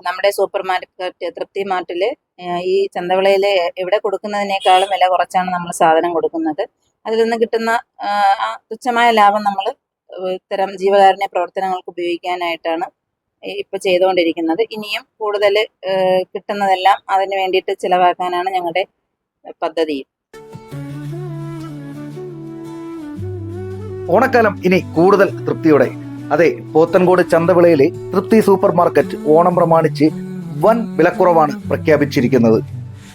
നമ്മുടെ super market തൃപ്തി മാർട്ടില് ഈ ചന്തവിളയില് എവിടെ കൊടുക്കുന്നതിനേക്കാളും വില കുറച്ചാണ് നമ്മൾ സാധനം കൊടുക്കുന്നത്. അതിൽ നിന്ന് കിട്ടുന്ന തുച്ഛമായ ലാഭം നമ്മൾ ഇത്തരം ജീവകാരുണ്യ പ്രവർത്തനങ്ങൾക്ക് ഉപയോഗിക്കാനായിട്ടാണ് ഇപ്പൊ ചെയ്തുകൊണ്ടിരിക്കുന്നത്. ഇനിയും കൂടുതൽ കിട്ടുന്നതെല്ലാം അതിന് വേണ്ടിയിട്ട് ചിലവാക്കാനാണ് ഞങ്ങളുടെ പദ്ധതി. ഓണക്കാലം ഇനി കൂടുതൽ തൃപ്തിയോടെ. അതെ, പോത്തൻകോട് ചന്തവിളയിലെ തൃപ്തി സൂപ്പർ മാർക്കറ്റ് ഓണം പ്രമാണിച്ച് വൻ വിലക്കുറവാണ് പ്രഖ്യാപിച്ചിരിക്കുന്നത്.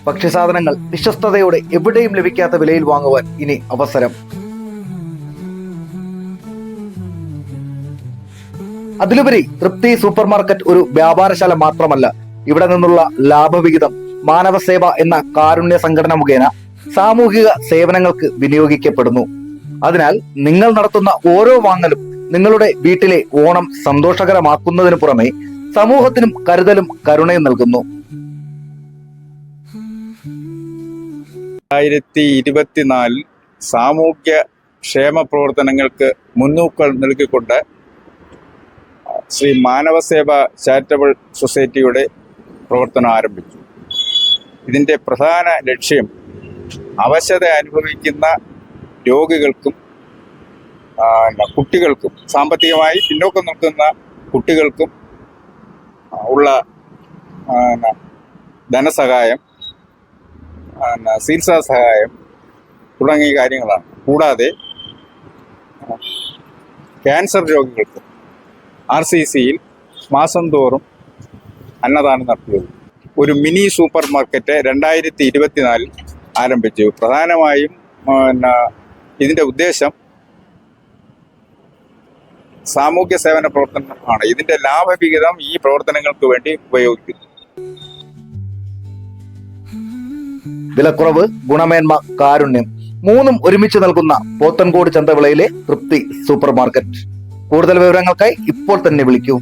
ഭക്ഷ്യസാധനങ്ങൾ വിശ്വസ്തയോടെ എവിടെയും ലഭിക്കാത്ത വിലയിൽ വാങ്ങുവാൻ ഇനി അവസരം. അതിലുപരി തൃപ്തി സൂപ്പർ മാർക്കറ്റ് ഒരു വ്യാപാരശാല മാത്രമല്ല. ഇവിടെ നിന്നുള്ള ലാഭവിഹിതം മാനവസേവ എന്ന കാരുണ്യ സംഘടന മുഖേന സാമൂഹിക സേവനങ്ങൾക്ക് വിനിയോഗിക്കപ്പെടുന്നു. അതിനാൽ നിങ്ങൾ നടത്തുന്ന ഓരോ വാങ്ങലും നിങ്ങളുടെ വീട്ടിലെ ഓണം സന്തോഷകരമാക്കുന്നതിന് പുറമെ സമൂഹത്തിനും കരുതലും കരുണയും നൽകുന്നു. 2024 സാമൂഹ്യ ക്ഷേമ പ്രവർത്തനങ്ങൾക്ക് മുൻതൂക്കം നൽകിക്കൊണ്ട് ശ്രീ മാനവസേവ ചാരിറ്റബിൾ സൊസൈറ്റിയുടെ പ്രവർത്തനം ആരംഭിച്ചു. ഇതിൻ്റെ പ്രധാന ലക്ഷ്യം അവശത അനുഭവിക്കുന്ന രോഗികൾക്കും കുട്ടികൾക്കും, സാമ്പത്തികമായി പിന്നോക്കം നിൽക്കുന്ന കുട്ടികൾക്കും ഉള്ള ധനസഹായം, ചികിത്സാ സഹായം തുടങ്ങിയ കാര്യങ്ങളാണ്. കൂടാതെ ക്യാൻസർ രോഗികൾക്ക് RCCയിൽ മാസം തോറും അന്നദാനം നടത്തിയത്. ഒരു മിനി സൂപ്പർ മാർക്കറ്റ് 2024 ആരംഭിച്ചു. പ്രധാനമായും ഇതിൻ്റെ ഉദ്ദേശം സാമൂഹ്യ സേവന പ്രവർത്തനമാണ്. ഇതിന്റെ ലാഭവിഹിതം ഈ പ്രവർത്തനങ്ങൾക്ക് വേണ്ടി ഉപയോഗിക്കുന്നു. വിലക്കുറവ്, ഗുണമേന്മ, കാരുണ്യം മൂന്നും ഒരുമിച്ച് നൽകുന്ന പോത്തൻകോട് ചന്തവിളയിലെ തൃപ്തി സൂപ്പർ മാർക്കറ്റ്. കൂടുതൽ വിവരങ്ങൾക്കായി ഇപ്പോൾ തന്നെ വിളിക്കൂ.